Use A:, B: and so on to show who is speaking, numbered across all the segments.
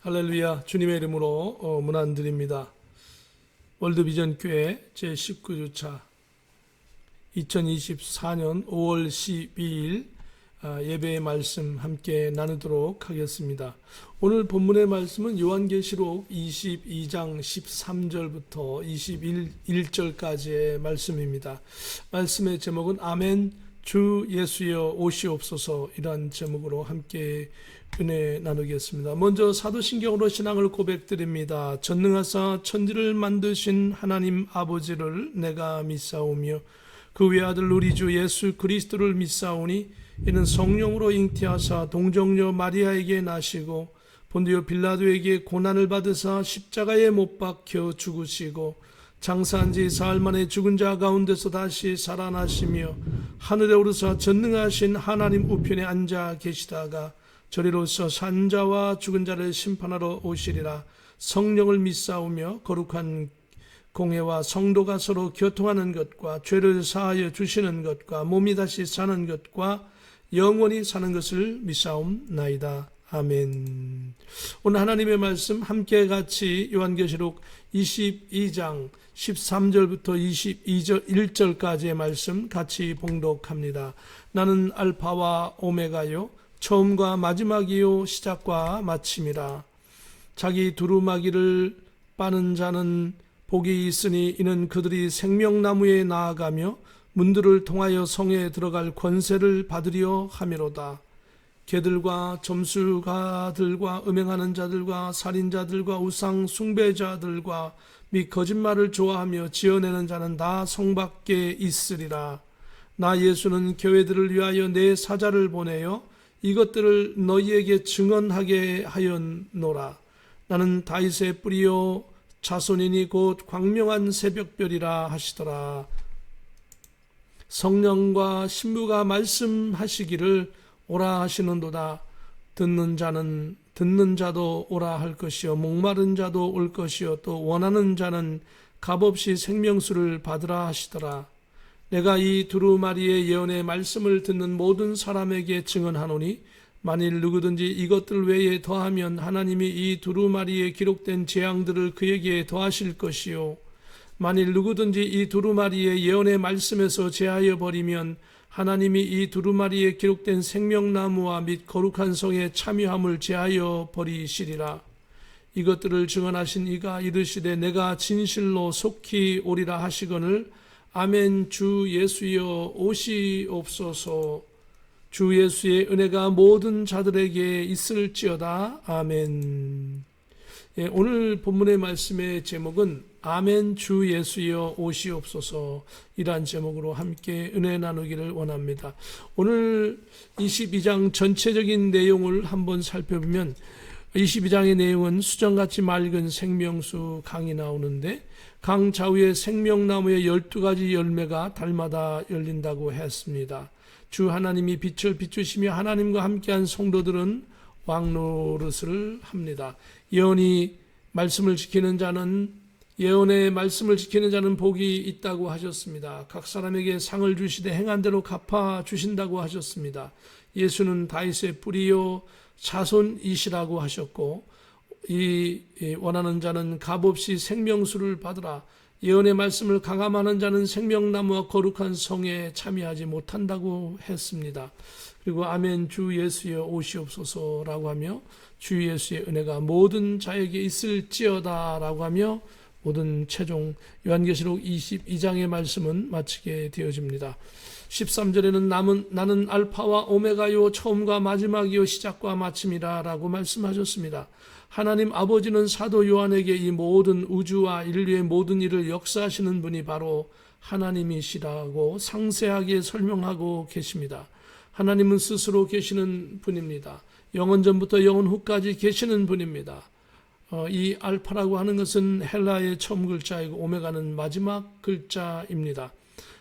A: 할렐루야. 주님의 이름으로 문안드립니다. 월드비전교회 제19주차 2024년 5월 12일 예배의 말씀 함께 나누도록 하겠습니다. 오늘 본문의 말씀은 요한계시록 22장 13절부터 21절까지의 말씀입니다. 말씀의 제목은 아멘 주 예수여 오시옵소서 이란 제목으로 함께 은혜 나누겠습니다. 먼저 사도신경으로 신앙을 고백드립니다. 전능하사 천지를 만드신 하나님 아버지를 내가 믿사오며 그 외아들 우리 주 예수 그리스도를 믿사오니 이는 성령으로 잉태하사 동정녀 마리아에게 나시고 본디오 빌라도에게 고난을 받으사 십자가에 못 박혀 죽으시고 장사한 지 사흘 만에 죽은 자 가운데서 다시 살아나시며 하늘에 오르사 전능하신 하나님 우편에 앉아 계시다가 저리로서 산자와 죽은 자를 심판하러 오시리라. 성령을 믿사오며 거룩한 공회와 성도가 서로 교통하는 것과 죄를 사하여 주시는 것과 몸이 다시 사는 것과 영원히 사는 것을 믿사옵나이다. 아멘. 오늘 하나님의 말씀 함께 같이 요한계시록 22장 13절부터 21절까지의 말씀 같이 봉독합니다. 나는 알파와 오메가요 처음과 마지막이요 시작과 마침이라. 자기 두루마기를 빠는 자는 복이 있으니 이는 그들이 생명나무에 나아가며 문들을 통하여 성에 들어갈 권세를 받으려 함이로다. 개들과 점수가들과 음행하는 자들과 살인자들과 우상 숭배자들과 및 거짓말을 좋아하며 지어내는 자는 다 성 밖에 있으리라. 나 예수는 교회들을 위하여 내 사자를 보내어 이것들을 너희에게 증언하게 하였노라. 나는 다윗의 뿌리요 자손이니 곧 광명한 새벽별이라 하시더라. 성령과 신부가 말씀하시기를 오라 하시는도다. 듣는 자도 오라 할 것이요 목마른 자도 올 것이요 또 원하는 자는 값없이 생명수를 받으라 하시더라. 내가 이 두루마리의 예언의 말씀을 듣는 모든 사람에게 증언하노니 만일 누구든지 이것들 외에 더하면 하나님이 이 두루마리에 기록된 재앙들을 그에게 더하실 것이요 만일 누구든지 이 두루마리의 예언의 말씀에서 제하여 버리면 하나님이 이 두루마리에 기록된 생명나무와 및 거룩한 성의 참여함을 제하여 버리시리라. 이것들을 증언하신 이가 이르시되 내가 진실로 속히 오리라 하시거늘 아멘. 주 예수여 오시옵소서. 주 예수의 은혜가 모든 자들에게 있을지어다. 아멘. 오늘 본문의 말씀의 제목은 아멘 주 예수여 오시옵소서 이란 제목으로 함께 은혜 나누기를 원합니다. 오늘 22장 전체적인 내용을 한번 살펴보면 22장의 내용은 수정같이 맑은 생명수 강이 나오는데 강 좌우에 생명나무의 12가지 열매가 달마다 열린다고 했습니다. 주 하나님이 빛을 비추시며 하나님과 함께한 성도들은 왕노릇을 합니다. 예언의 말씀을 지키는 자는 복이 있다고 하셨습니다. 각 사람에게 상을 주시되 행한 대로 갚아 주신다고 하셨습니다. 예수는 다윗의 뿌리요 자손이시라고 하셨고 이 원하는 자는 값없이 생명수를 받으라. 예언의 말씀을 강함하는 자는 생명나무와 거룩한 성에 참여하지 못한다고 했습니다. 그리고 아멘 주 예수여 오시옵소서라고 하며 주 예수의 은혜가 모든 자에게 있을지어다 라고 하며 모든 최종 요한계시록 22장의 말씀은 마치게 되어집니다. 13절에는 나는 알파와 오메가요 처음과 마지막이요 시작과 마침이라 라고 말씀하셨습니다. 하나님 아버지는 사도 요한에게 이 모든 우주와 인류의 모든 일을 역사하시는 분이 바로 하나님이시라고 상세하게 설명하고 계십니다. 하나님은 스스로 계시는 분입니다. 영원 전부터 영원 후까지 계시는 분입니다. 이 알파라고 하는 것은 헬라의 처음 글자이고 오메가는 마지막 글자입니다.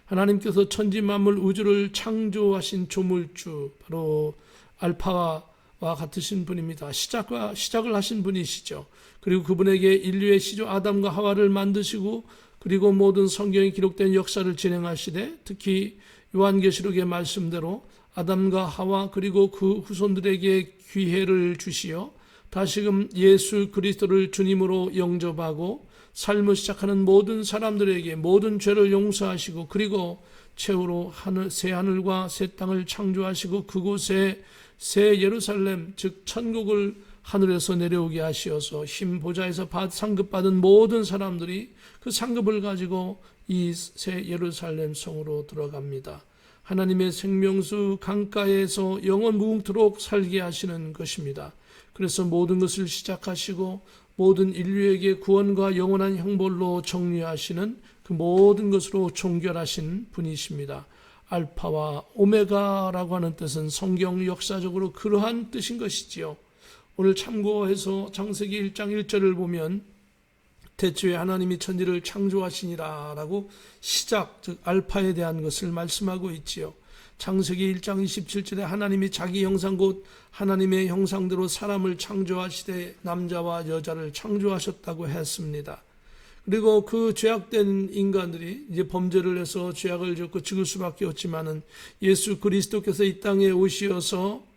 A: 하나님께서 천지 만물 우주를 창조하신 조물주 바로 알파와 같으신 분입니다. 시작을 하신 분이시죠. 그리고 그분에게 인류의 시조 아담과 하와를 만드시고 그리고 모든 성경에 기록된 역사를 진행하시되 특히 요한계시록의 말씀대로 아담과 하와 그리고 그 후손들에게 기회를 주시어 다시금 예수 그리스도를 주님으로 영접하고 삶을 시작하는 모든 사람들에게 모든 죄를 용서하시고 그리고 최후로 새 하늘과 새 땅을 창조하시고 그곳에 새 예루살렘 즉 천국을 하늘에서 내려오게 하시어서 흰 보좌에서 상급받은 모든 사람들이 그 상급을 가지고 이 새 예루살렘 성으로 들어갑니다. 하나님의 생명수 강가에서 영원 무궁토록 살게 하시는 것입니다. 그래서 모든 것을 시작하시고 모든 인류에게 구원과 영원한 형벌로 정리하시는 그 모든 것으로 종결하신 분이십니다. 알파와 오메가라고 하는 뜻은 성경 역사적으로 그러한 뜻인 것이지요. 오늘 참고해서 창세기 1장 1절을 보면 태초에 하나님이 천지를 창조하시니라 라고 시작, 즉 알파에 대한 것을 말씀하고 있지요. 창세기 1장 27절에 하나님이 자기 형상 곧 하나님의 형상대로 사람을 창조하시되 남자와 여자를 창조하셨다고 했습니다. 그리고 그 죄악된 인간들이 이제 범죄를 해서 죄악을 짓고 죽을 수밖에 없지만은 예수 그리스도께서 이 땅에 오시어서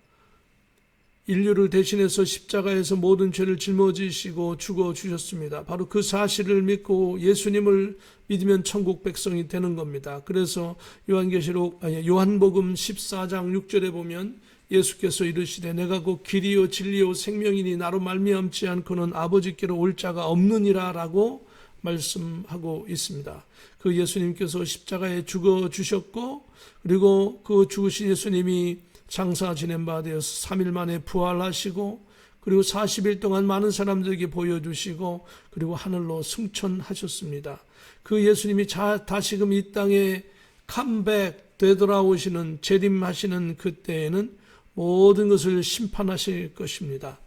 A: 인류를 대신해서 십자가에서 모든 죄를 짊어지시고 죽어주셨습니다. 바로 그 사실을 믿고 예수님을 믿으면 천국 백성이 되는 겁니다. 그래서 요한복음 14장 6절에 보면 예수께서 이르시되 내가 곧 길이요 진리요 생명이니 나로 말미암지 않고는 아버지께로 올 자가 없느니라 라고 말씀하고 있습니다. 그 예수님께서 십자가에 죽어주셨고 그리고 그 죽으신 예수님이 장사 지낸 바 되어서 3일 만에 부활하시고 그리고 40일 동안 많은 사람들에게 보여주시고 그리고 하늘로 승천하셨습니다. 그 예수님이 다시금 이 땅에 컴백 되돌아오시는 재림하시는 그때에는 모든 것을 심판하실 것입니다.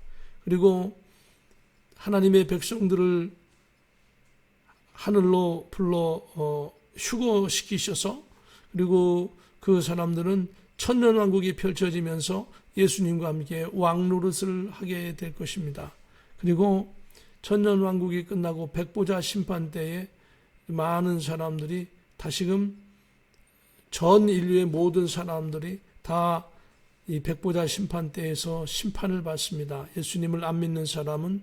A: 그리고 하나님의 백성들을 하늘로 불러 휴거시키셔서 그리고 그 사람들은 천년왕국이 펼쳐지면서 예수님과 함께 왕노릇을 하게 될 것입니다. 그리고 천년왕국이 끝나고 백보자 심판 때에 많은 사람들이 다시금 전 인류의 모든 사람들이 다 이 백보자 심판 때에서 심판을 받습니다. 예수님을 안 믿는 사람은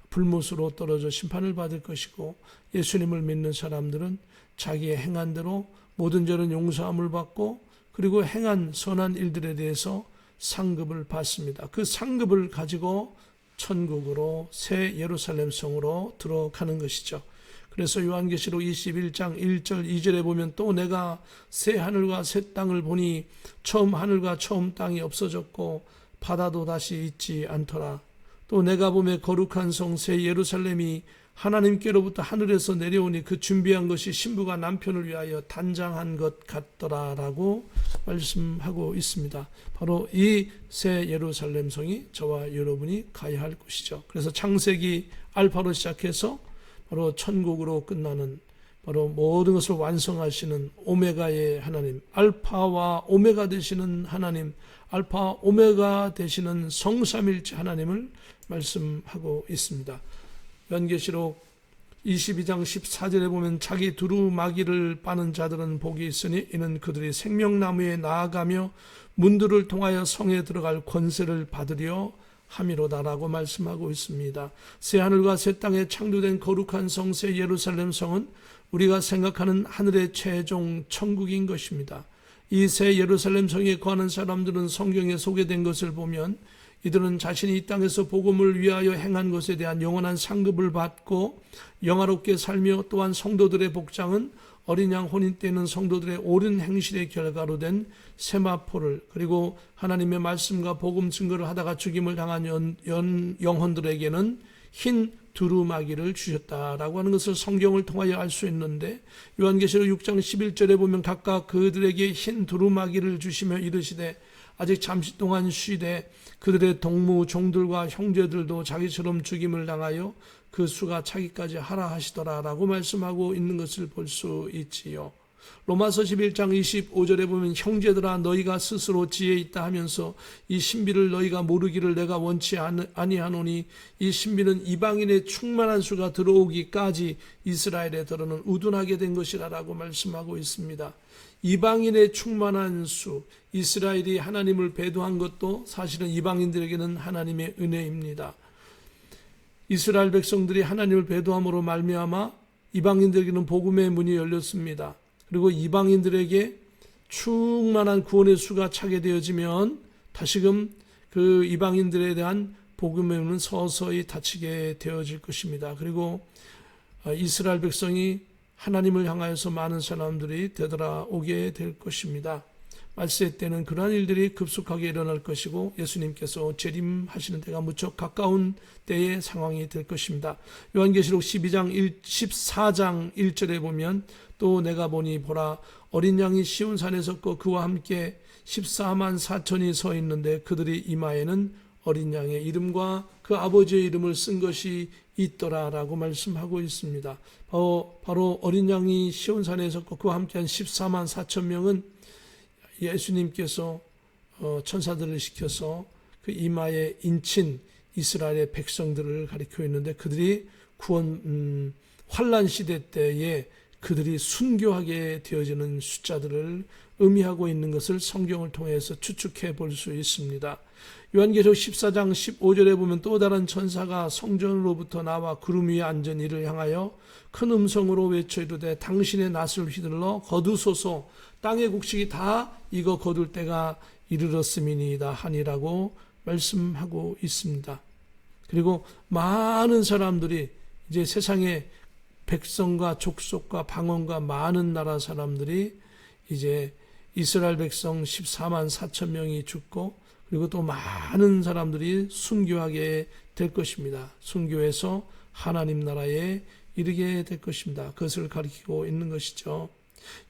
A: 불못으로 떨어져 심판을 받을 것이고 예수님을 믿는 사람들은 자기의 행한 대로 모든 죄는 용서함을 받고 그리고 행한 선한 일들에 대해서 상급을 받습니다. 그 상급을 가지고 천국으로 새 예루살렘 성으로 들어가는 것이죠. 그래서 요한계시록 21장 1절 2절에 보면 또 내가 새 하늘과 새 땅을 보니 처음 하늘과 처음 땅이 없어졌고 바다도 다시 있지 않더라. 또 내가 보매 거룩한 성 새 예루살렘이 하나님께로부터 하늘에서 내려오니 그 준비한 것이 신부가 남편을 위하여 단장한 것 같더라라고 말씀하고 있습니다. 바로 이 새 예루살렘 성이 저와 여러분이 가야 할 곳이죠. 그래서 창세기 알파로 시작해서 바로 천국으로 끝나는 바로 모든 것을 완성하시는 오메가의 하나님, 알파와 오메가 되시는 하나님, 알파 오메가 되시는 성삼일체 하나님을 말씀하고 있습니다. 요한계시록 22장 14절에 보면 자기 두루마기를 빠는 자들은 복이 있으니 이는 그들이 생명나무에 나아가며 문들을 통하여 성에 들어갈 권세를 받으려 함이로다라고 말씀하고 있습니다. 새 하늘과 새 땅에 창조된 거룩한 성 새 예루살렘 성은 우리가 생각하는 하늘의 최종 천국인 것입니다. 이 새 예루살렘 성에 거하는 사람들은 성경에 소개된 것을 보면 이들은 자신이 이 땅에서 복음을 위하여 행한 것에 대한 영원한 상급을 받고 영화롭게 살며 또한 성도들의 복장은 어린 양 혼인 때는 성도들의 옳은 행실의 결과로 된 세마포를 그리고 하나님의 말씀과 복음 증거를 하다가 죽임을 당한 영혼들에게는 흰 두루마기를 주셨다라고 하는 것을 성경을 통하여 알 수 있는데 요한계시록 6장 11절에 보면 각각 그들에게 흰 두루마기를 주시며 이르시되 아직 잠시 동안 쉬되 그들의 동무 종들과 형제들도 자기처럼 죽임을 당하여 그 수가 차기까지 하라 하시더라라고 말씀하고 있는 것을 볼 수 있지요. 로마서 11장 25절에 보면 형제들아 너희가 스스로 지혜 있다 하면서 이 신비를 너희가 모르기를 내가 원치 아니하노니 이 신비는 이방인의 충만한 수가 들어오기까지 이스라엘에 들어는 우둔하게 된 것이라고 말씀하고 있습니다. 이방인의 충만한 수, 이스라엘이 하나님을 배도한 것도 사실은 이방인들에게는 하나님의 은혜입니다. 이스라엘 백성들이 하나님을 배도함으로 말미암아 이방인들에게는 복음의 문이 열렸습니다. 그리고 이방인들에게 충만한 구원의 수가 차게 되어지면 다시금 그 이방인들에 대한 복음의 문은 서서히 닫히게 되어질 것입니다. 그리고 이스라엘 백성이 하나님을 향하여서 많은 사람들이 되돌아오게 될 것입니다. 말세 때는 그러한 일들이 급속하게 일어날 것이고 예수님께서 재림하시는 때가 무척 가까운 때의 상황이 될 것입니다. 요한계시록 14장 1절에 보면 또 내가 보니 보라 어린 양이 시온산에 섰고 그와 함께 14만 4천이 서 있는데 그들이 이마에는 어린 양의 이름과 그 아버지의 이름을 쓴 것이 있더라라고 말씀하고 있습니다. 바로 어린 양이 시온산에 섰고 그와 함께한 14만 4천 명은 예수님께서 천사들을 시켜서 그 이마에 인친 이스라엘의 백성들을 가리켜 있는데 그들이 구원 환난 시대 때에 그들이 순교하게 되어지는 숫자들을 의미하고 있는 것을 성경을 통해서 추측해 볼 수 있습니다. 요한계시록 14장 15절에 보면 또 다른 천사가 성전으로부터 나와 구름 위에 앉은 이를 향하여 큰 음성으로 외쳐 이르되 당신의 낫을 휘둘러 거두소서 땅의 곡식이 다 익어 거둘 때가 이르렀음이니이다 하니라고 말씀하고 있습니다. 그리고 많은 사람들이 이제 세상에 백성과 족속과 방언과 많은 나라 사람들이 이제 이스라엘 백성 14만 4천 명이 죽고 그리고 또 많은 사람들이 순교하게 될 것입니다. 순교해서 하나님 나라에 이르게 될 것입니다. 그것을 가리키고 있는 것이죠.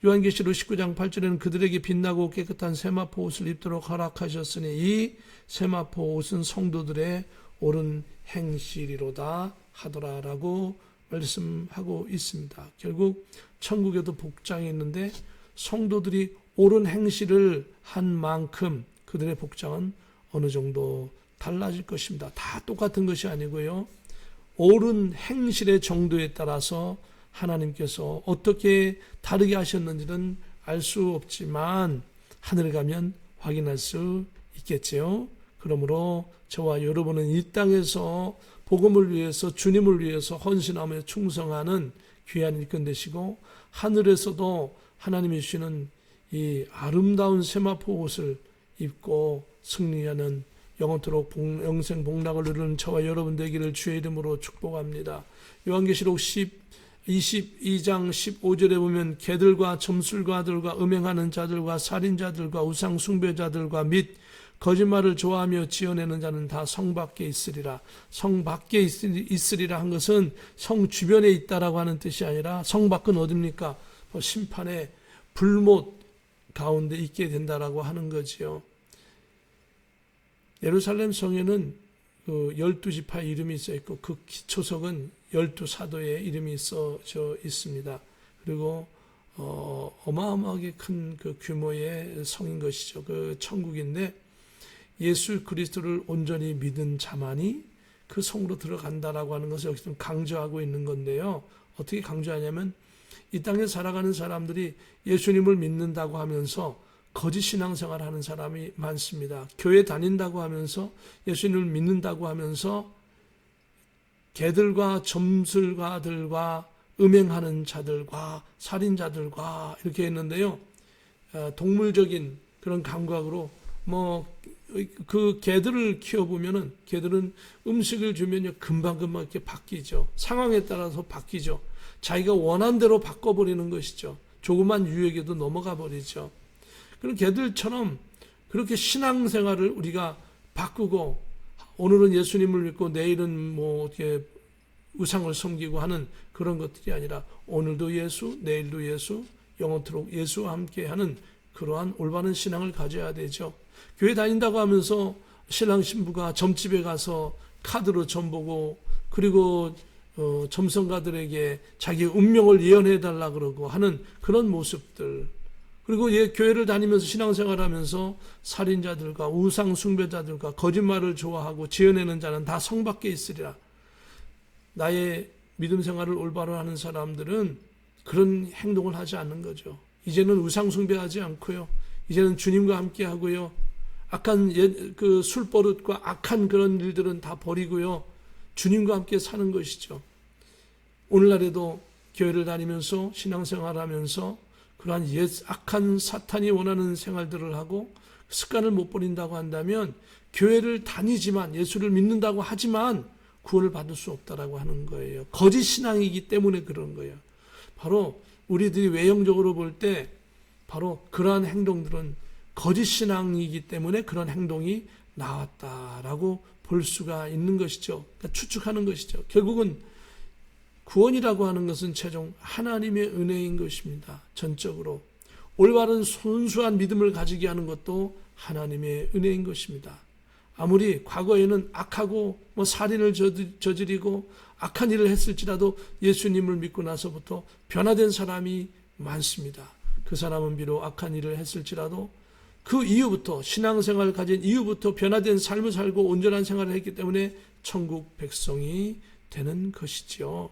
A: 요한계시록 19장 8절에는 그들에게 빛나고 깨끗한 세마포 옷을 입도록 허락하셨으니 이 세마포 옷은 성도들의 옳은 행실이로다 하더라라고 말씀하고 있습니다. 결국 천국에도 복장이 있는데 성도들이 옳은 행실을 한 만큼 그들의 복장은 어느 정도 달라질 것입니다. 다 똑같은 것이 아니고요. 옳은 행실의 정도에 따라서 하나님께서 어떻게 다르게 하셨는지는 알 수 없지만 하늘에 가면 확인할 수 있겠지요. 그러므로 저와 여러분은 이 땅에서 복음을 위해서 주님을 위해서 헌신하며 충성하는 귀한 일꾼 되시고 하늘에서도 하나님이 주시는 이 아름다운 세마포 옷을 입고 승리하는 영원토록 영생 복락을 누리는 저와 여러분 되기를 주의 이름으로 축복합니다. 요한계시록 22장 15절에 보면 개들과 점술가들과 음행하는 자들과 살인자들과 우상 숭배자들과 및 거짓말을 좋아하며 지어내는 자는 다 성 밖에 있으리라. 성 밖에 있으리라 한 것은 성 주변에 있다라고 하는 뜻이 아니라 성 밖은 어딥니까? 심판의 불못 가운데 있게 된다라고 하는 거지요. 예루살렘 성에는 그 12지파 이름이 써 있고 그 기초석은 12사도의 이름이 써져 있습니다. 그리고 어마어마하게 큰 그 규모의 성인 것이죠. 그 천국인데 예수 그리스도를 온전히 믿은 자만이 그 성으로 들어간다라고 하는 것을 여기서 강조하고 있는 건데요. 어떻게 강조하냐면 이 땅에 살아가는 사람들이 예수님을 믿는다고 하면서 거짓 신앙생활 하는 사람이 많습니다. 교회 다닌다고 하면서 예수님을 믿는다고 하면서 개들과 점술가들과 음행하는 자들과 살인자들과 이렇게 했는데요. 동물적인 그런 감각으로 그 개들을 키워보면은 개들은 음식을 주면요 금방금방 이렇게 바뀌죠. 상황에 따라서 바뀌죠. 자기가 원한 대로 바꿔버리는 것이죠. 조그만 유혹에도 넘어가 버리죠. 그런 개들처럼 그렇게 신앙생활을 우리가 바꾸고 오늘은 예수님을 믿고 내일은 어떻게 우상을 섬기고 하는 그런 것들이 아니라 오늘도 예수, 내일도 예수, 영원토록 예수와 함께하는 그러한 올바른 신앙을 가져야 되죠. 교회 다닌다고 하면서 신랑 신부가 점집에 가서 카드로 점 보고 그리고 점성가들에게 자기 운명을 예언해달라 그러고 하는 그런 모습들, 그리고 교회를 다니면서 신앙생활하면서 살인자들과 우상 숭배자들과 거짓말을 좋아하고 지어내는 자는 다 성 밖에 있으리라. 나의 믿음 생활을 올바로 하는 사람들은 그런 행동을 하지 않는 거죠. 이제는 우상 숭배하지 않고요. 이제는 주님과 함께 하고요. 악한 그 술버릇과 악한 그런 일들은 다 버리고요. 주님과 함께 사는 것이죠. 오늘날에도 교회를 다니면서 신앙생활하면서 그러한 악한 사탄이 원하는 생활들을 하고 습관을 못 버린다고 한다면 교회를 다니지만 예수를 믿는다고 하지만 구원을 받을 수 없다라고 하는 거예요. 거짓 신앙이기 때문에 그런 거예요. 바로 우리들이 외형적으로 볼 때 바로 그러한 행동들은 거짓 신앙이기 때문에 그런 행동이 나왔다라고 볼 수가 있는 것이죠. 그러니까 추측하는 것이죠. 결국은 구원이라고 하는 것은 최종 하나님의 은혜인 것입니다. 전적으로 올바른 순수한 믿음을 가지게 하는 것도 하나님의 은혜인 것입니다. 아무리 과거에는 악하고 살인을 저지르고 악한 일을 했을지라도 예수님을 믿고 나서부터 변화된 사람이 많습니다. 그 사람은 비록 악한 일을 했을지라도 그 이후부터 신앙생활을 가진 이후부터 변화된 삶을 살고 온전한 생활을 했기 때문에 천국 백성이 되는 것이지요.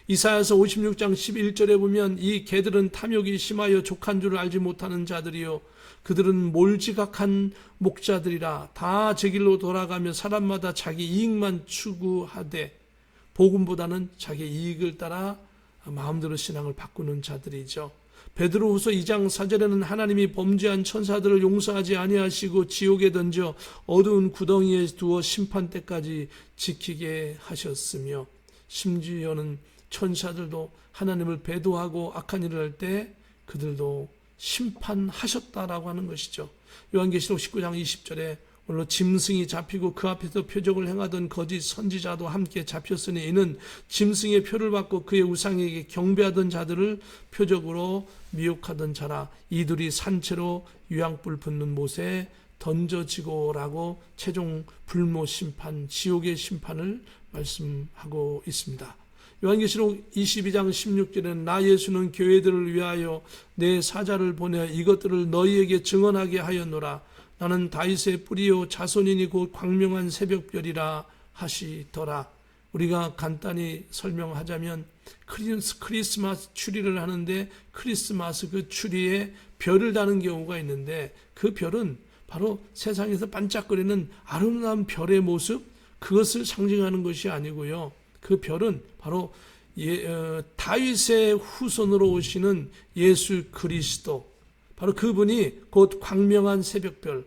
A: 이사야서 56장 11절에 보면 이 개들은 탐욕이 심하여 족한 줄을 알지 못하는 자들이요 그들은 몰지각한 목자들이라 다 제 길로 돌아가며 사람마다 자기 이익만 추구하되 복음보다는 자기 이익을 따라 마음대로 신앙을 바꾸는 자들이죠. 베드로후서 2장 4절에는 하나님이 범죄한 천사들을 용서하지 아니하시고 지옥에 던져 어두운 구덩이에 두어 심판 때까지 지키게 하셨으며 심지어는 천사들도 하나님을 배도하고 악한 일을 할 때 그들도 심판하셨다라고 하는 것이죠. 요한계시록 19장 20절에 오늘로 짐승이 잡히고 그 앞에서 표적을 행하던 거짓 선지자도 함께 잡혔으니 이는 짐승의 표를 받고 그의 우상에게 경배하던 자들을 표적으로 미혹하던 자라. 이들이 산채로 유황불 붙는 못에 던져지고라고 최종 불모 심판, 지옥의 심판을 말씀하고 있습니다. 요한계시록 22장 16절에는 나 예수는 교회들을 위하여 내 사자를 보내 이것들을 너희에게 증언하게 하였노라. 나는 다윗의 뿌리요 자손이니 곧 광명한 새벽별이라 하시더라. 우리가 간단히 설명하자면 크리스마스 추리를 하는데 크리스마스 그 추리에 별을 다는 경우가 있는데 그 별은 바로 세상에서 반짝거리는 아름다운 별의 모습, 그것을 상징하는 것이 아니고요. 그 별은 바로 다윗의 후손으로 오시는 예수 그리스도, 바로 그분이 곧 광명한 새벽별,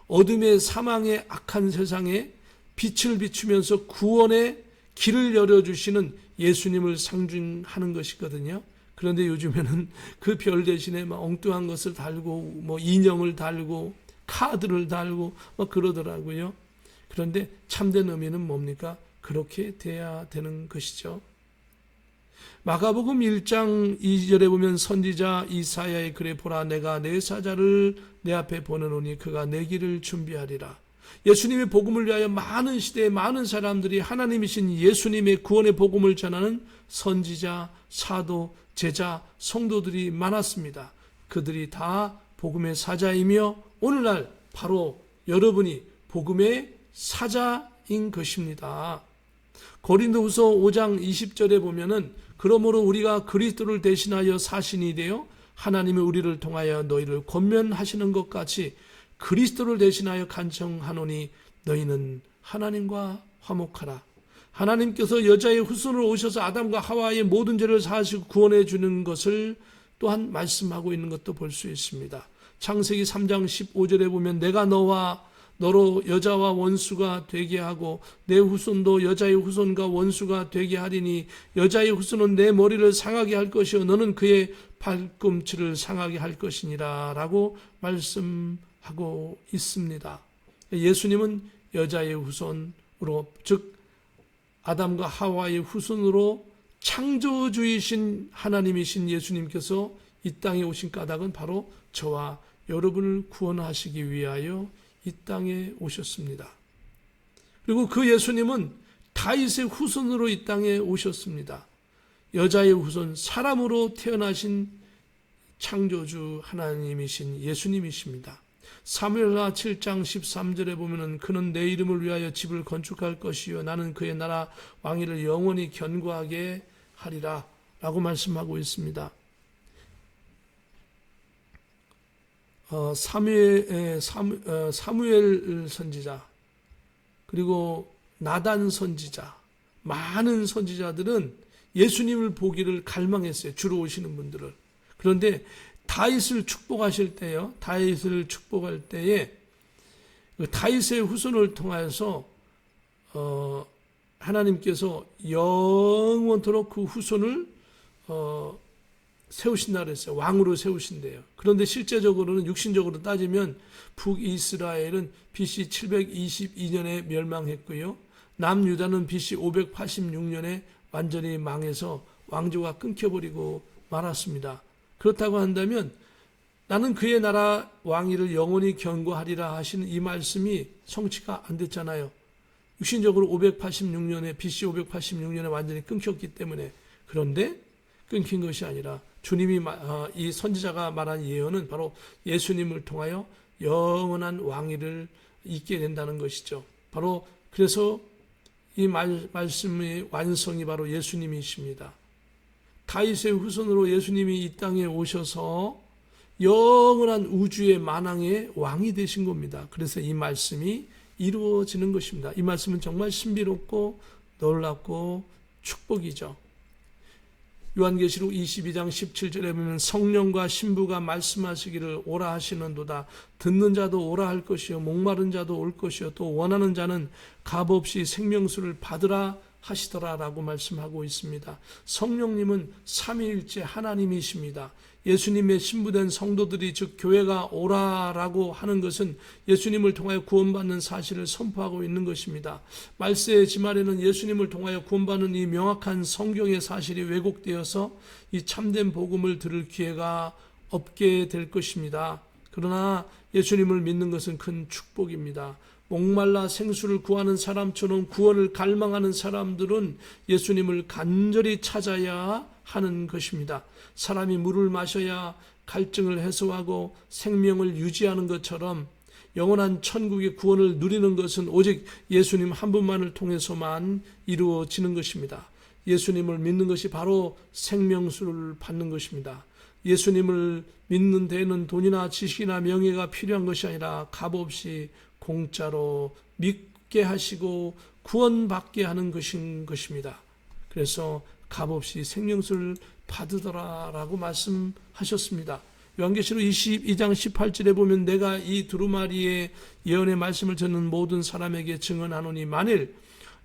A: 어둠의 사망의 악한 세상에 빛을 비추면서 구원의 길을 열어주시는 예수님을 상징하는 것이거든요. 그런데 요즘에는 그 별 대신에 막 엉뚱한 것을 달고 인형을 달고 카드를 달고 그러더라고요. 그런데 참된 의미는 뭡니까? 그렇게 돼야 되는 것이죠. 마가복음 1장 2절에 보면 선지자 이사야의 글에 보라 내가 내 사자를 내 앞에 보내노니 그가 내 길을 준비하리라. 예수님의 복음을 위하여 많은 시대에 많은 사람들이 하나님이신 예수님의 구원의 복음을 전하는 선지자, 사도, 제자, 성도들이 많았습니다. 그들이 다 복음의 사자이며 오늘날 바로 여러분이 복음의 사자인 것입니다. 고린도후서 5장 20절에 보면은 그러므로 우리가 그리스도를 대신하여 사신이 되어 하나님이 우리를 통하여 너희를 권면하시는 것 같이 그리스도를 대신하여 간청하노니 너희는 하나님과 화목하라. 하나님께서 여자의 후손으로 오셔서 아담과 하와의 모든 죄를 사하시고 구원해 주는 것을 또한 말씀하고 있는 것도 볼 수 있습니다. 창세기 3장 15절에 보면 내가 너로 여자와 원수가 되게 하고 내 후손도 여자의 후손과 원수가 되게 하리니 여자의 후손은 내 머리를 상하게 할 것이요 너는 그의 발꿈치를 상하게 할 것이니라 라고 말씀하고 있습니다. 예수님은 여자의 후손으로, 즉 아담과 하와의 후손으로 창조주이신 하나님이신 예수님께서 이 땅에 오신 까닭은 바로 저와 여러분을 구원하시기 위하여 이 땅에 오셨습니다. 그리고 그 예수님은 다윗의 후손으로 이 땅에 오셨습니다. 여자의 후손, 사람으로 태어나신 창조주 하나님이신 예수님이십니다. 사무엘하 7장 13절에 보면은 그는 내 이름을 위하여 집을 건축할 것이요 나는 그의 나라 왕위를 영원히 견고하게 하리라 라고 말씀하고 있습니다. 사무엘 선지자, 그리고 나단 선지자, 많은 선지자들은 예수님을 보기를 갈망했어요. 주로 오시는 분들을. 그런데 다윗을 축복하실 때요. 다윗을 축복할 때에 그 다윗의 후손을 통하여서 하나님께서 영원토록 그 후손을 세우신다 그랬어요. 왕으로 세우신대요. 그런데 실제적으로는 육신적으로 따지면 북이스라엘은 BC 722년에 멸망했고요. 남유다는 BC 586년에 완전히 망해서 왕조가 끊겨버리고 말았습니다. 그렇다고 한다면 나는 그의 나라 왕위를 영원히 견고하리라 하시는 이 말씀이 성취가 안 됐잖아요. 육신적으로 586년에 BC 586년에 완전히 끊겼기 때문에. 그런데 끊긴 것이 아니라 주님이 이 선지자가 말한 예언은 바로 예수님을 통하여 영원한 왕위를 잇게 된다는 것이죠. 바로 그래서 이 말씀의 완성이 바로 예수님이십니다. 다윗의 후손으로 예수님이 이 땅에 오셔서 영원한 우주의 만왕의 왕이 되신 겁니다. 그래서 이 말씀이 이루어지는 것입니다. 이 말씀은 정말 신비롭고 놀랍고 축복이죠. 요한계시록 22장 17절에 보면 성령과 신부가 말씀하시기를 오라 하시는도다. 듣는 자도 오라 할 것이요 목마른 자도 올 것이요 또 원하는 자는 값없이 생명수를 받으라 하시더라라고 말씀하고 있습니다. 성령님은 삼위일체 하나님이십니다. 예수님의 신부된 성도들이 즉 교회가 오라라고 하는 것은 예수님을 통하여 구원받는 사실을 선포하고 있는 것입니다. 말세의 지말에는 예수님을 통하여 구원받는 이 명확한 성경의 사실이 왜곡되어서 이 참된 복음을 들을 기회가 없게 될 것입니다. 그러나 예수님을 믿는 것은 큰 축복입니다. 목말라 생수를 구하는 사람처럼 구원을 갈망하는 사람들은 예수님을 간절히 찾아야 하는 것입니다. 사람이 물을 마셔야 갈증을 해소하고 생명을 유지하는 것처럼 영원한 천국의 구원을 누리는 것은 오직 예수님 한 분만을 통해서만 이루어지는 것입니다. 예수님을 믿는 것이 바로 생명수를 받는 것입니다. 예수님을 믿는 데에는 돈이나 지식이나 명예가 필요한 것이 아니라 값없이 공짜로 믿게 하시고 구원받게 하는 것인 것입니다. 그래서 값없이 생명수를 받으더라라고 말씀하셨습니다. 요한계시록 22장 18절에 보면 내가 이 두루마리의 예언의 말씀을 듣는 모든 사람에게 증언하노니 만일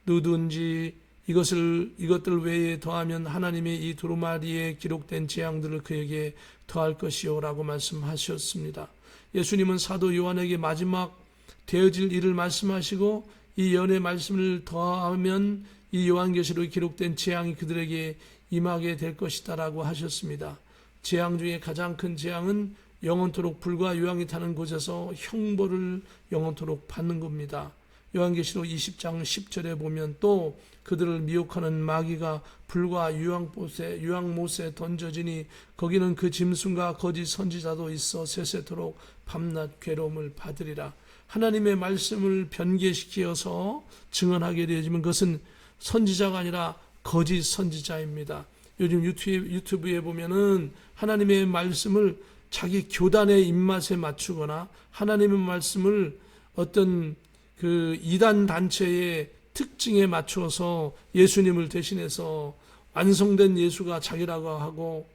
A: 누구든지 이것들 외에 더하면 하나님의 이 두루마리에 기록된 재앙들을 그에게 더할 것이요라고 말씀하셨습니다. 예수님은 사도 요한에게 마지막 되어질 일을 말씀하시고 이 예언의 말씀을 더하면 이 요한계시록에 기록된 재앙이 그들에게 임하게 될 것이다라고 하셨습니다. 재앙 중에 가장 큰 재앙은 영원토록 불과 유황이 타는 곳에서 형벌을 영원토록 받는 겁니다. 요한계시록 20장 10절에 보면 또 그들을 미혹하는 마귀가 불과 유황못에 던져지니 거기는 그 짐승과 거짓 선지자도 있어 세세토록 밤낮 괴로움을 받으리라. 하나님의 말씀을 변개시켜서 증언하게 되어지면 그것은 선지자가 아니라 거짓 선지자입니다. 요즘 유튜브에 보면은 하나님의 말씀을 자기 교단의 입맛에 맞추거나 하나님의 말씀을 어떤 그 이단 단체의 특징에 맞춰서 예수님을 대신해서 완성된 예수가 자기라고 하고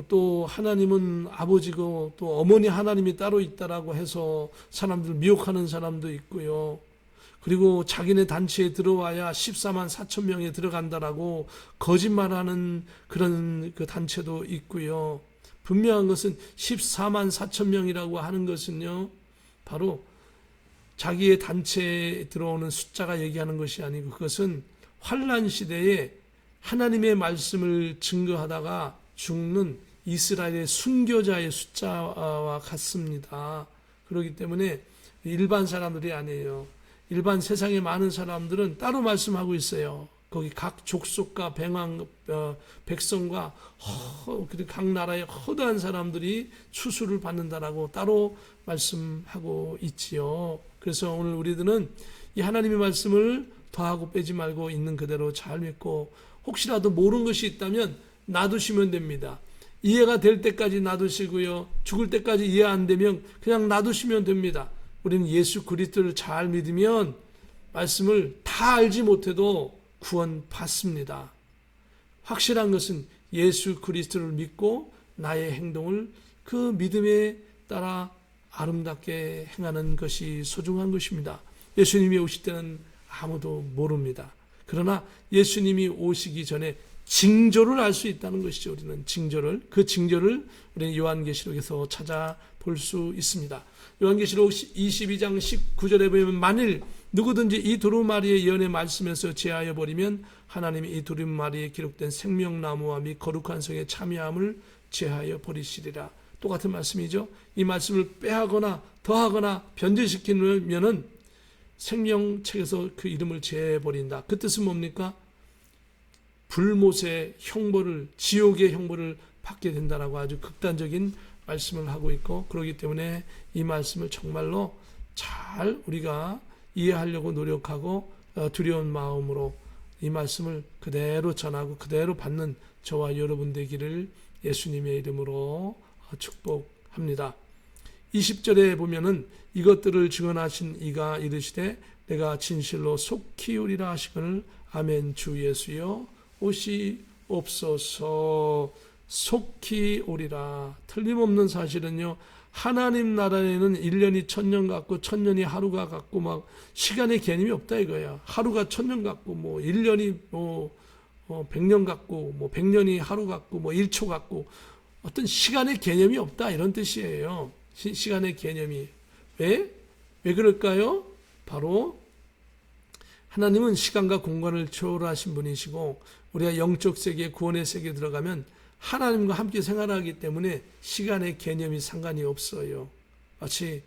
A: 또 하나님은 아버지고 또 어머니 하나님이 따로 있다라고 해서 사람들 미혹하는 사람도 있고요. 그리고 자기네 단체에 들어와야 14만 4천 명에 들어간다라고 거짓말하는 그런 그 단체도 있고요. 분명한 것은 14만 4천 명이라고 하는 것은요, 바로 자기의 단체에 들어오는 숫자가 얘기하는 것이 아니고 그것은 환란 시대에 하나님의 말씀을 증거하다가 죽는 이스라엘의 순교자의 숫자와 같습니다. 그렇기 때문에 일반 사람들이 아니에요. 일반 세상에 많은 사람들은 따로 말씀하고 있어요. 거기 각 족속과 백성과 각 나라의 허다한 사람들이 추수를 받는다라고 따로 말씀하고 있지요. 그래서 오늘 우리들은 이 하나님의 말씀을 더하고 빼지 말고 있는 그대로 잘 믿고 혹시라도 모르는 것이 있다면 놔두시면 됩니다. 이해가 될 때까지 놔두시고요. 죽을 때까지 이해 안 되면 그냥 놔두시면 됩니다. 우리는 예수 그리스도를 잘 믿으면 말씀을 다 알지 못해도 구원받습니다. 확실한 것은 예수 그리스도를 믿고 나의 행동을 그 믿음에 따라 아름답게 행하는 것이 소중한 것입니다. 예수님이 오실 때는 아무도 모릅니다. 그러나 예수님이 오시기 전에 징조를 알 수 있다는 것이죠. 우리는 그 징조를 우리는 요한계시록에서 찾아볼 수 있습니다. 요한계시록 22장 19절에 보면 만일 누구든지 이 두루마리의 예언의 말씀에서 제하여 버리면 하나님이 이 두루마리에 기록된 생명나무와 및 거룩한 성의 참여함을 제하여 버리시리라. 똑같은 말씀이죠. 이 말씀을 빼하거나 더하거나 변제시키면은 생명책에서 그 이름을 제해버린다. 그 뜻은 뭡니까? 불못의 형벌을, 지옥의 형벌을 받게 된다라고 아주 극단적인 말씀을 하고 있고, 그렇기 때문에 이 말씀을 정말로 잘 우리가 이해하려고 노력하고 두려운 마음으로 이 말씀을 그대로 전하고 그대로 받는 저와 여러분 되기를 예수님의 이름으로 축복합니다. 20절에 보면은 이것들을 증언하신 이가 이르시되 내가 진실로 속히 오리라 하시거늘 아멘. 주 예수여 오시옵소서. 속히 오리라. 틀림없는 사실은요, 하나님 나라에는 1년이 1000년 같고 1000년이 하루가 같고 막 시간의 개념이 없다 이거야. 하루가 1000년 같고 뭐 1년이 100년 같고 뭐 100년이 하루 같고 뭐 1초 같고 어떤 시간의 개념이 없다 이런 뜻이에요. 시간의 개념이. 왜 그럴까요? 바로 하나님은 시간과 공간을 초월하신 분이시고 우리가 영적 세계, 구원의 세계에 들어가면 하나님과 함께 생활하기 때문에 시간의 개념이 상관이 없어요. 마치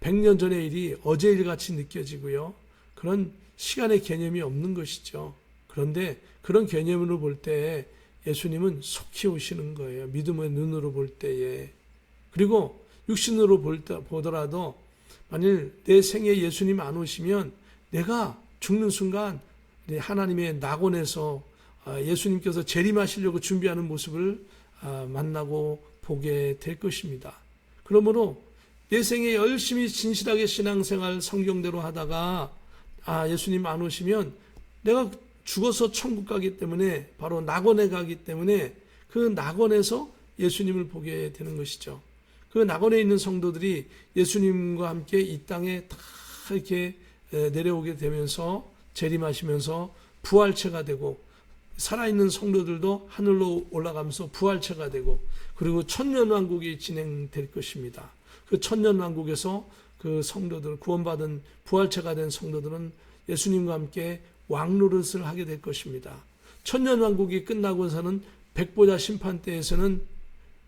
A: 100년 전의 일이 어제 일같이 느껴지고요. 그런 시간의 개념이 없는 것이죠. 그런데 그런 개념으로 볼 때 예수님은 속히 오시는 거예요. 믿음의 눈으로 볼 때에. 그리고 육신으로 보더라도 만일 내 생에 예수님 안 오시면 내가 죽는 순간 하나님의 낙원에서 예수님께서 재림하시려고 준비하는 모습을 만나고 보게 될 것입니다. 그러므로 내 생에 열심히 진실하게 신앙생활 성경대로 하다가 예수님 안 오시면 내가 죽어서 천국 가기 때문에 바로 낙원에 가기 때문에 그 낙원에서 예수님을 보게 되는 것이죠. 그 낙원에 있는 성도들이 예수님과 함께 이 땅에 다 이렇게 내려오게 되면서 재림하시면서 부활체가 되고 살아있는 성도들도 하늘로 올라가면서 부활체가 되고 그리고 천년왕국이 진행될 것입니다. 그 천년왕국에서 그 성도들, 구원받은 부활체가 된 성도들은 예수님과 함께 왕노릇을 하게 될 것입니다. 천년왕국이 끝나고서는 백보자 심판대에서는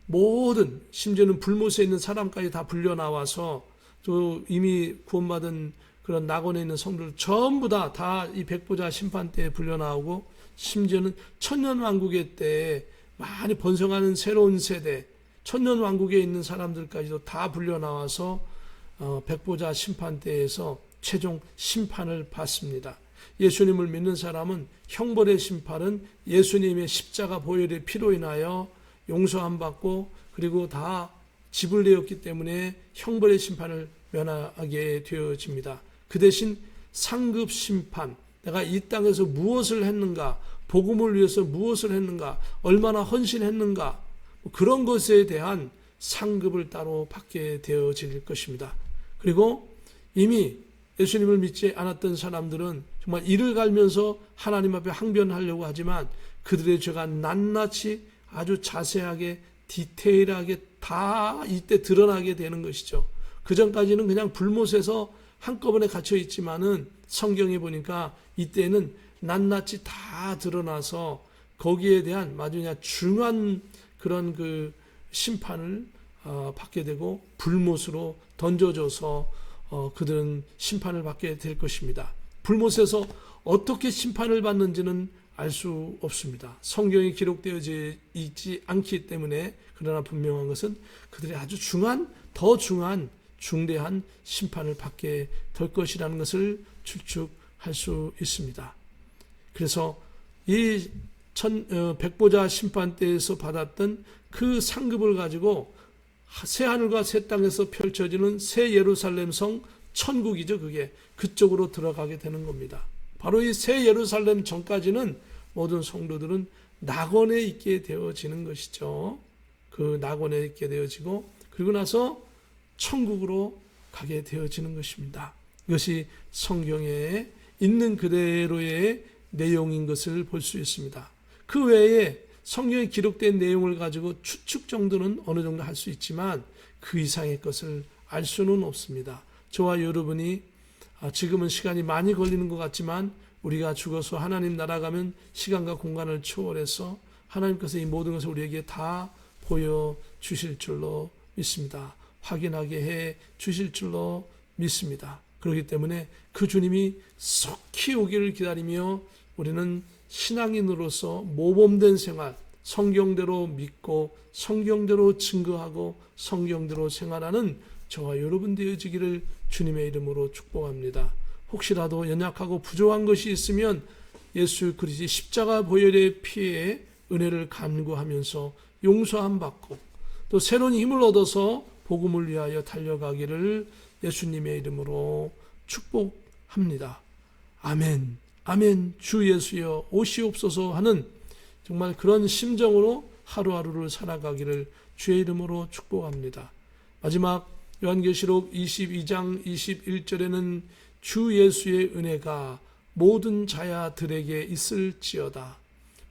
A: 모든, 심지어는 불못에 있는 사람까지 다 불려 나와서 또 이미 구원받은 그런 낙원에 있는 성도들 전부 다 이 백보자 심판대에 불려 나오고 심지어는 천년왕국의 때에 많이 번성하는 새로운 세대, 천년왕국에 있는 사람들까지도 다 불려 나와서 백보자 심판대에서 최종 심판을 받습니다. 예수님을 믿는 사람은 형벌의 심판은 예수님의 십자가 보혈의 피로 인하여 용서함 받고 그리고 다 지불되었기 때문에 형벌의 심판을 면하게 되어집니다. 그 대신 상급 심판, 내가 이 땅에서 무엇을 했는가, 복음을 위해서 무엇을 했는가, 얼마나 헌신했는가, 그런 것에 대한 상급을 따로 받게 되어질 것입니다. 그리고 이미 예수님을 믿지 않았던 사람들은 정말 이를 갈면서 하나님 앞에 항변하려고 하지만 그들의 죄가 낱낱이 아주 자세하게 디테일하게 다 이때 드러나게 되는 것이죠. 그 전까지는 그냥 불못에서 한꺼번에 갇혀 있지만은 성경에 보니까 이때는 낱낱이 다 드러나서 거기에 대한 아주 그냥 중요한 그런 그 심판을 받게 되고 불못으로 던져져서 그들은 심판을 받게 될 것입니다. 불못에서 어떻게 심판을 받는지는 알 수 없습니다. 성경이 기록되어 있지 않기 때문에. 그러나 분명한 것은 그들이 아주 더 중요한 중대한 심판을 받게 될 것이라는 것을 추측할 수 있습니다. 그래서 이 백보자 심판 때에서 받았던 그 상급을 가지고 새 하늘과 새 땅에서 펼쳐지는 새 예루살렘 성 천국이죠. 그게 그쪽으로 들어가게 되는 겁니다. 바로 이 새 예루살렘 전까지는 모든 성도들은 낙원에 있게 되어지는 것이죠. 그 낙원에 있게 되어지고 그리고 나서 천국으로 가게 되어지는 것입니다. 이것이 성경에 있는 그대로의 내용인 것을 볼 수 있습니다. 그 외에 성경에 기록된 내용을 가지고 추측 정도는 어느 정도 할 수 있지만 그 이상의 것을 알 수는 없습니다. 저와 여러분이 지금은 시간이 많이 걸리는 것 같지만 우리가 죽어서 하나님 나라 가면 시간과 공간을 초월해서 하나님께서 이 모든 것을 우리에게 다 보여주실 줄로 믿습니다. 확인하게 해 주실 줄로 믿습니다. 그렇기 때문에 그 주님이 속히 오기를 기다리며 우리는 신앙인으로서 모범된 생활, 성경대로 믿고 성경대로 증거하고 성경대로 생활하는 저와 여러분 되어지기를 주님의 이름으로 축복합니다. 혹시라도 연약하고 부족한 것이 있으면 예수 그리스도의 십자가 보혈의 피에 은혜를 간구하면서 용서함 받고 또 새로운 힘을 얻어서 복음을 위하여 달려가기를 예수님의 이름으로 축복합니다. 아멘, 아멘, 주 예수여 오시옵소서 하는 정말 그런 심정으로 하루하루를 살아가기를 주의 이름으로 축복합니다. 마지막 요한계시록 22장 21절에는 주 예수의 은혜가 모든 자야들에게 있을지어다.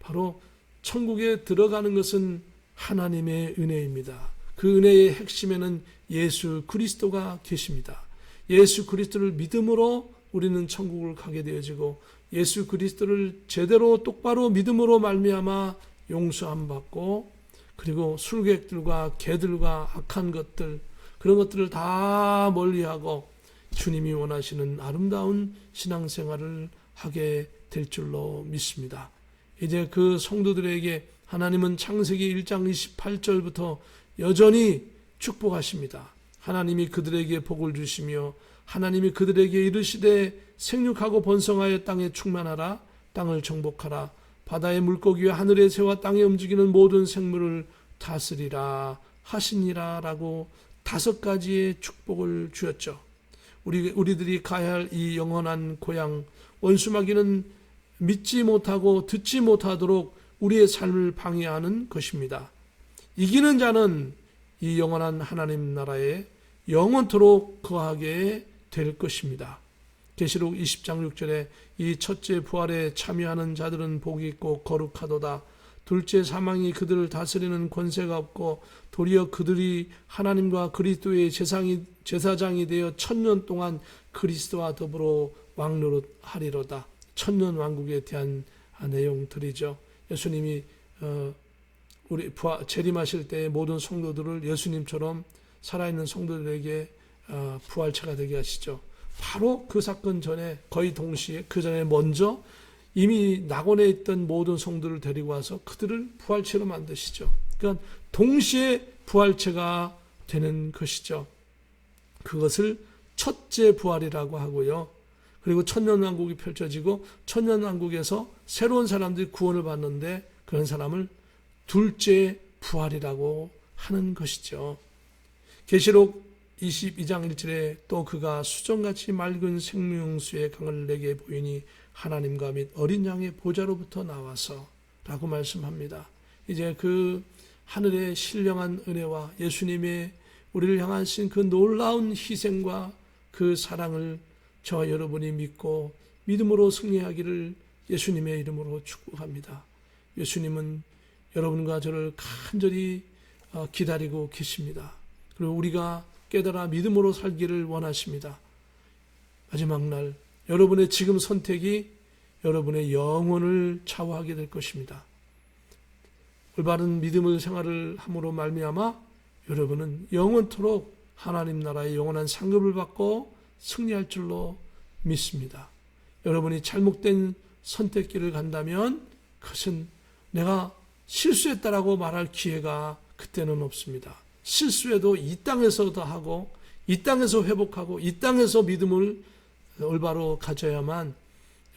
A: 바로 천국에 들어가는 것은 하나님의 은혜입니다. 그 은혜의 핵심에는 예수 그리스도가 계십니다. 예수 그리스도를 믿음으로 우리는 천국을 가게 되어지고 예수 그리스도를 제대로 똑바로 믿음으로 말미암아 용서함 받고 그리고 술객들과 개들과 악한 것들 그런 것들을 다 멀리하고 주님이 원하시는 아름다운 신앙생활을 하게 될 줄로 믿습니다. 이제 그 성도들에게 하나님은 창세기 1장 28절부터 여전히 축복하십니다. 하나님이 그들에게 복을 주시며 하나님이 그들에게 이르시되 생육하고 번성하여 땅에 충만하라 땅을 정복하라 바다의 물고기와 하늘의 새와 땅에 움직이는 모든 생물을 다스리라 하시니라 라고 5가지의 축복을 주었죠. 우리들이 가야 할 이 영원한 고향 원수마귀는 믿지 못하고 듣지 못하도록 우리의 삶을 방해하는 것입니다. 이기는 자는 이 영원한 하나님 나라에 영원토록 거하게 될 것입니다. 계시록 20장 6절에 이 첫째 부활에 참여하는 자들은 복이 있고 거룩하도다. 둘째 사망이 그들을 다스리는 권세가 없고 도리어 그들이 하나님과 그리스도의 제사장이 되어 1000년 동안 그리스도와 더불어 왕노릇하리로다. 1000년 왕국에 대한 내용들이죠. 예수님이 우리 재림하실 때 모든 성도들을 예수님처럼 살아있는 성도들에게 부활체가 되게 하시죠. 바로 그 사건 전에 거의 동시에 그 전에 먼저 이미 낙원에 있던 모든 성도를 데리고 와서 그들을 부활체로 만드시죠. 그러니까 동시에 부활체가 되는 것이죠. 그것을 첫째 부활이라고 하고요. 그리고 천년왕국이 펼쳐지고 천년왕국에서 새로운 사람들이 구원을 받는데 그런 사람을 둘째 부활이라고 하는 것이죠. 계시록 22장 1절에 또 그가 수정같이 맑은 생명수의 강을 내게 보이니 하나님과 및 어린 양의 보좌로부터 나와서 라고 말씀합니다. 이제 그 하늘의 신령한 은혜와 예수님의 우리를 향하신 그 놀라운 희생과 그 사랑을 저와 여러분이 믿고 믿음으로 승리하기를 예수님의 이름으로 축복합니다. 예수님은 여러분과 저를 간절히 기다리고 계십니다. 그리고 우리가 깨달아 믿음으로 살기를 원하십니다. 마지막 날 여러분의 지금 선택이 여러분의 영혼을 좌우하게 될 것입니다. 올바른 믿음의 생활을 함으로 말미암아 여러분은 영원토록 하나님 나라의 영원한 상급을 받고 승리할 줄로 믿습니다. 여러분이 잘못된 선택길을 간다면 그것은 내가 실수했다라고 말할 기회가 그때는 없습니다. 실수해도 이 땅에서도 하고 이 땅에서 회복하고 이 땅에서 믿음을 올바로 가져야만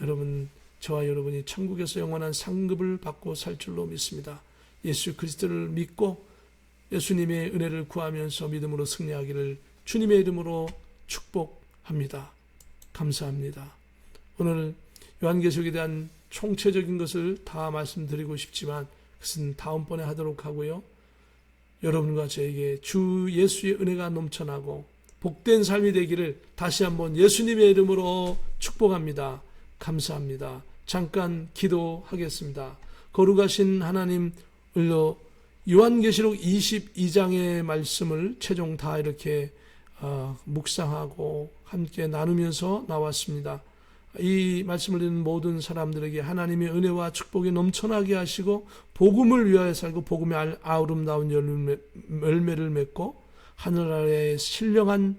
A: 여러분 저와 여러분이 천국에서 영원한 상급을 받고 살 줄로 믿습니다. 예수 그리스도를 믿고 예수님의 은혜를 구하면서 믿음으로 승리하기를 주님의 이름으로 축복합니다. 감사합니다. 오늘 요한계시록에 대한 총체적인 것을 다 말씀드리고 싶지만 그것은 다음번에 하도록 하고요. 여러분과 저에게 주 예수의 은혜가 넘쳐나고 복된 삶이 되기를 다시 한번 예수님의 이름으로 축복합니다. 감사합니다. 잠깐 기도하겠습니다. 거룩하신 하나님, 요한계시록 22장의 말씀을 최종 다 이렇게 묵상하고 함께 나누면서 나왔습니다. 이 말씀을 듣는 모든 사람들에게 하나님의 은혜와 축복이 넘쳐나게 하시고 복음을 위하여 살고 복음의 아름다운 열매를 맺고 하늘 아래에 신령한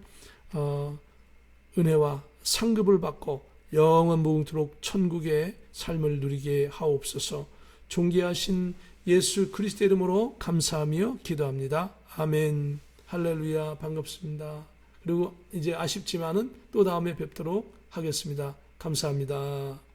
A: 은혜와 상급을 받고 영원 무궁토록 천국의 삶을 누리게 하옵소서. 존귀하신 예수 그리스도의 이름으로 감사하며 기도합니다. 아멘. 할렐루야. 반갑습니다. 그리고 이제 아쉽지만은 또 다음에 뵙도록 하겠습니다. 감사합니다.